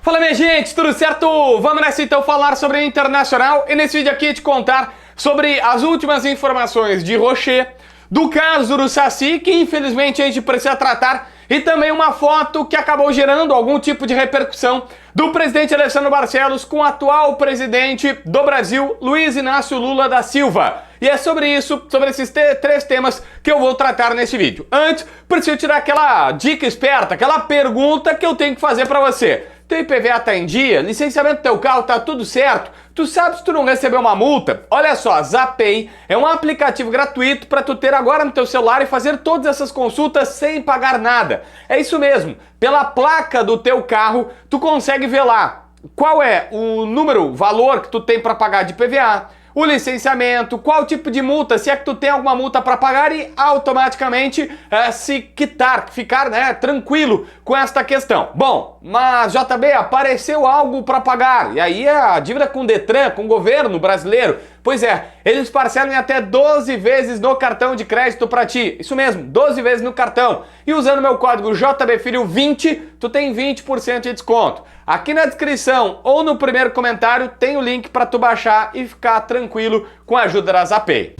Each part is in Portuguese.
Fala minha gente, tudo certo? Vamos nessa então falar sobre a Internacional e nesse vídeo aqui te contar sobre as últimas informações de Rocher, do caso do Saci, que infelizmente a gente precisa tratar, e também uma foto que acabou gerando algum tipo de repercussão do presidente Alessandro Barcelos com o atual presidente do Brasil, Luiz Inácio Lula da Silva. E é sobre isso, sobre esses três temas que eu vou tratar nesse vídeo. Antes, preciso tirar aquela dica esperta, aquela pergunta que eu tenho que fazer pra você. Teu IPVA tá em dia? Licenciamento do teu carro tá tudo certo? Tu sabe se tu não recebeu uma multa? Olha só, Zapay é um aplicativo gratuito para tu ter agora no teu celular e fazer todas essas consultas sem pagar nada. É isso mesmo, pela placa do teu carro tu consegue ver lá qual é o número, valor que tu tem para pagar de IPVA, o licenciamento, qual tipo de multa, se é que tu tem alguma multa para pagar e automaticamente se quitar, ficar tranquilo com esta questão. Bom, mas JB, apareceu algo para pagar, e aí é a dívida com o Detran, com o governo brasileiro. Pois é, eles parcelam em até 12 vezes no cartão de crédito para ti. Isso mesmo, 12 vezes no cartão. E usando meu código JBFilho20, tu tem 20% de desconto. Aqui na descrição ou no primeiro comentário tem o link para tu baixar e ficar tranquilo com a ajuda da Zapay.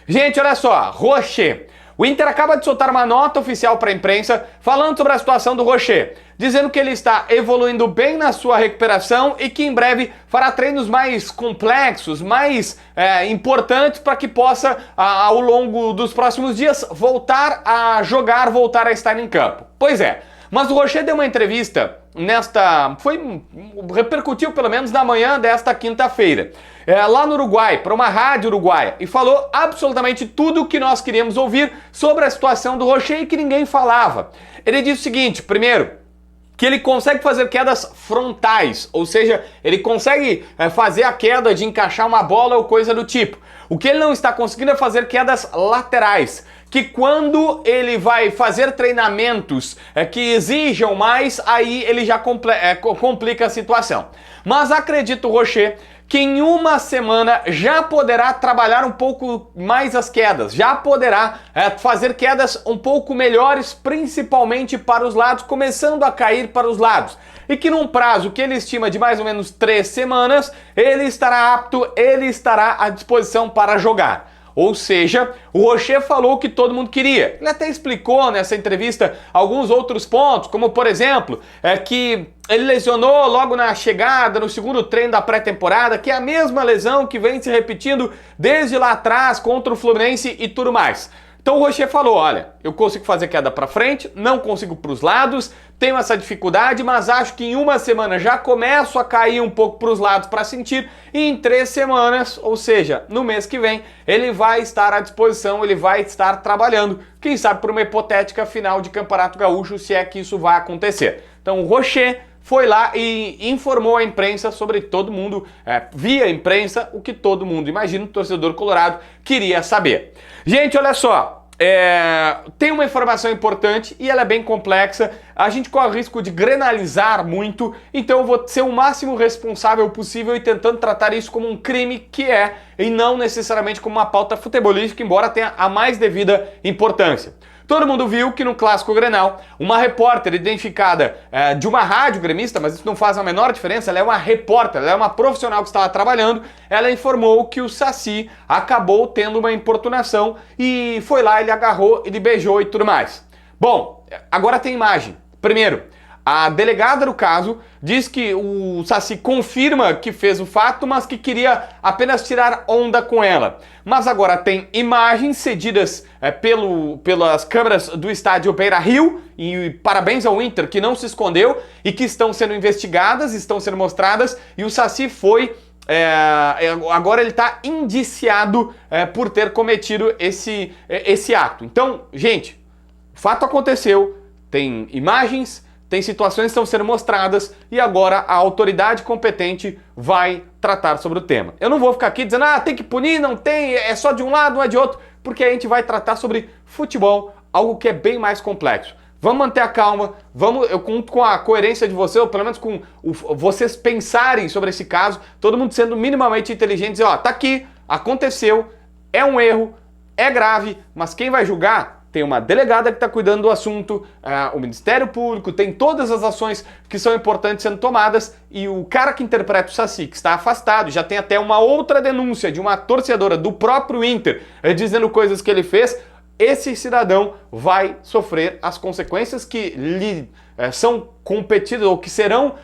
Gente, olha só, Rocher. O Inter acaba de soltar uma nota oficial para a imprensa falando sobre a situação do Rocher, dizendo que ele está evoluindo bem na sua recuperação e que em breve fará treinos mais complexos, mais importantes para que possa, ao longo dos próximos dias, voltar a jogar, voltar a estar em campo. Pois é, mas o Rocher deu uma entrevista repercutiu pelo menos na manhã desta quinta-feira, lá no Uruguai, para uma rádio uruguaia, e falou absolutamente tudo o que nós queríamos ouvir sobre a situação do Rocher e que ninguém falava. Ele disse o seguinte, primeiro, que ele consegue fazer quedas frontais, ou seja, ele consegue fazer a queda de encaixar uma bola ou coisa do tipo. O que ele não está conseguindo é fazer quedas laterais, que quando ele vai fazer treinamentos que exijam mais, aí ele já complica a situação. Mas acredito, Rocher, que em uma semana já poderá trabalhar um pouco mais as quedas, já poderá fazer quedas um pouco melhores, principalmente para os lados, começando a cair para os lados. E que num prazo que ele estima de mais ou menos 3 semanas, ele estará apto, ele estará à disposição para jogar. Ou seja, o Rocher falou o que todo mundo queria. Ele até explicou nessa entrevista alguns outros pontos, como por exemplo, que ele lesionou logo na chegada, no segundo treino da pré-temporada, que é a mesma lesão que vem se repetindo desde lá atrás contra o Fluminense e tudo mais. Então o Rocher falou, olha, eu consigo fazer queda para frente, não consigo para os lados, tenho essa dificuldade, mas acho que em uma semana já começo a cair um pouco para os lados para sentir, e em 3 semanas, ou seja, no mês que vem, ele vai estar à disposição, ele vai estar trabalhando, quem sabe por uma hipotética final de Campeonato Gaúcho, se é que isso vai acontecer. Então o Rocher foi lá e informou a imprensa sobre todo mundo, via imprensa, o que todo mundo, imagina, o torcedor colorado, queria saber. Gente, olha só, tem uma informação importante e ela é bem complexa, a gente corre o risco de grenalizar muito, então eu vou ser o máximo responsável possível e tentando tratar isso como um crime que é, e não necessariamente como uma pauta futebolística, embora tenha a mais devida importância. Todo mundo viu que no Clássico Grenal, uma repórter identificada de uma rádio gremista, mas isso não faz a menor diferença, ela é uma repórter, ela é uma profissional que estava trabalhando, ela informou que o Saci acabou tendo uma importunação e foi lá, ele agarrou, ele beijou e tudo mais. Bom, agora tem imagem. Primeiro, a delegada do caso diz que o Saci confirma que fez o fato, mas que queria apenas tirar onda com ela. Mas agora tem imagens cedidas pelas câmeras do estádio Beira-Rio, e parabéns ao Inter que não se escondeu e que estão sendo investigadas, estão sendo mostradas, e o Saci foi... agora ele está indiciado por ter cometido esse ato. Então, gente, o fato aconteceu, tem imagens, tem situações que estão sendo mostradas e agora a autoridade competente vai tratar sobre o tema. Eu não vou ficar aqui dizendo, tem que punir, não tem, é só de um lado, não é de outro, porque a gente vai tratar sobre futebol, algo que é bem mais complexo. Vamos manter a calma, eu conto com a coerência de vocês, ou pelo menos com vocês pensarem sobre esse caso, todo mundo sendo minimamente inteligente, dizer, tá aqui, aconteceu, é um erro, é grave, mas quem vai julgar tem uma delegada que está cuidando do assunto, o Ministério Público, tem todas as ações que são importantes sendo tomadas, e o cara que interpreta o Saci, que está afastado, já tem até uma outra denúncia de uma torcedora do próprio Inter dizendo coisas que ele fez. Esse cidadão vai sofrer as consequências que lhe são competidas ou que serão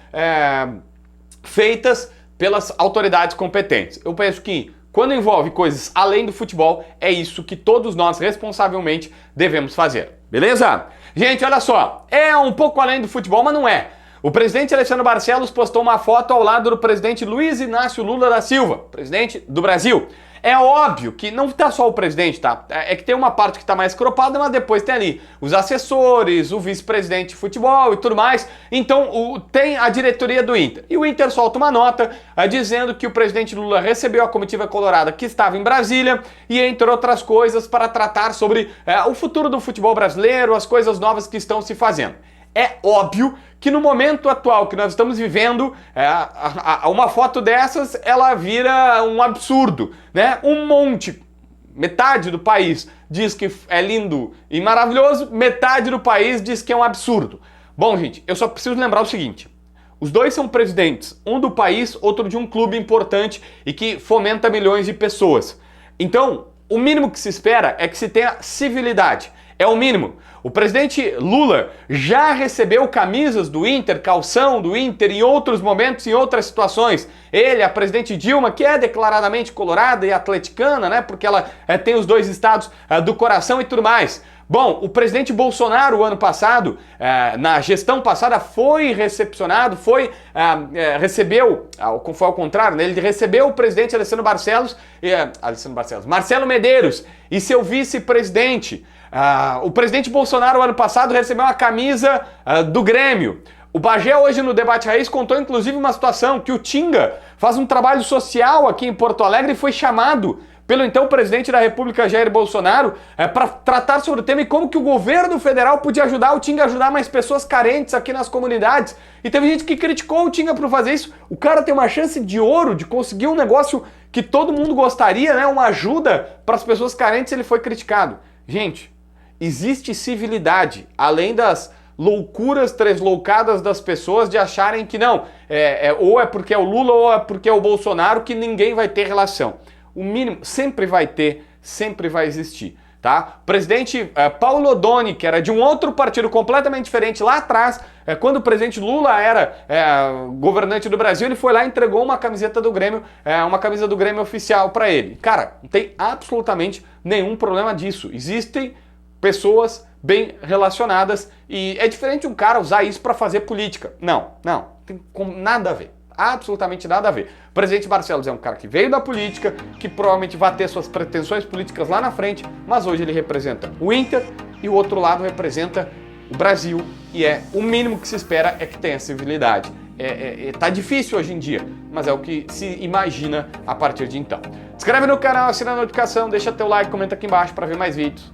feitas pelas autoridades competentes. Eu penso que quando envolve coisas além do futebol, é isso que todos nós responsavelmente devemos fazer. Beleza? Gente, olha só, é um pouco além do futebol, mas não é. O presidente Alexandre Barcelos postou uma foto ao lado do presidente Luiz Inácio Lula da Silva, presidente do Brasil. É óbvio que não tá só o presidente, tá? É que tem uma parte que tá mais cropada, mas depois tem ali os assessores, o vice-presidente de futebol e tudo mais. Então tem a diretoria do Inter. E o Inter solta uma nota dizendo que o presidente Lula recebeu a comitiva colorada que estava em Brasília e, entre outras coisas, para tratar sobre o futuro do futebol brasileiro, as coisas novas que estão se fazendo. É óbvio que no momento atual que nós estamos vivendo, uma foto dessas, ela vira um absurdo, né? Metade do país diz que é lindo e maravilhoso, metade do país diz que é um absurdo. Bom, gente, eu só preciso lembrar o seguinte: os dois são presidentes, um do país, outro de um clube importante e que fomenta milhões de pessoas. Então, o mínimo que se espera é que se tenha civilidade. É o mínimo. O presidente Lula já recebeu camisas do Inter, calção do Inter em outros momentos, em outras situações. Ele, a presidente Dilma, que é declaradamente colorada e atleticana, né? Porque ela tem os dois estados do coração e tudo mais. Bom, o presidente Bolsonaro, o ano passado, na gestão passada, foi recepcionado, foi ao contrário, né? Ele recebeu o presidente Marcelo Medeiros e seu vice-presidente. O presidente Bolsonaro, ano passado, recebeu uma camisa do Grêmio. O Bagé, hoje no Debate Raiz, contou inclusive uma situação que o Tinga faz um trabalho social aqui em Porto Alegre e foi chamado pelo então presidente da República, Jair Bolsonaro, para tratar sobre o tema e como que o governo federal podia ajudar o Tinga a ajudar mais pessoas carentes aqui nas comunidades. E teve gente que criticou o Tinga por fazer isso. O cara tem uma chance de ouro de conseguir um negócio que todo mundo gostaria, né? Uma ajuda para as pessoas carentes, ele foi criticado. Gente, existe civilidade, além das loucuras tresloucadas das pessoas de acharem que não, ou é porque é o Lula ou é porque é o Bolsonaro que ninguém vai ter relação. O mínimo sempre vai ter, sempre vai existir, tá? O presidente Paulo Odoni, que era de um outro partido completamente diferente lá atrás, quando o presidente Lula era governante do Brasil, ele foi lá e entregou uma camiseta do Grêmio, uma camisa do Grêmio oficial para ele. Cara, não tem absolutamente nenhum problema disso. Existem pessoas bem relacionadas e é diferente um cara usar isso para fazer política. Não, tem nada a ver. Absolutamente nada a ver. O presidente Barcelos é um cara que veio da política, que provavelmente vai ter suas pretensões políticas lá na frente, mas hoje ele representa o Inter e o outro lado representa o Brasil e o mínimo que se espera é que tenha civilidade. Tá difícil hoje em dia, mas é o que se imagina a partir de então. Se inscreve no canal, assina a notificação, deixa teu like, comenta aqui embaixo para ver mais vídeos.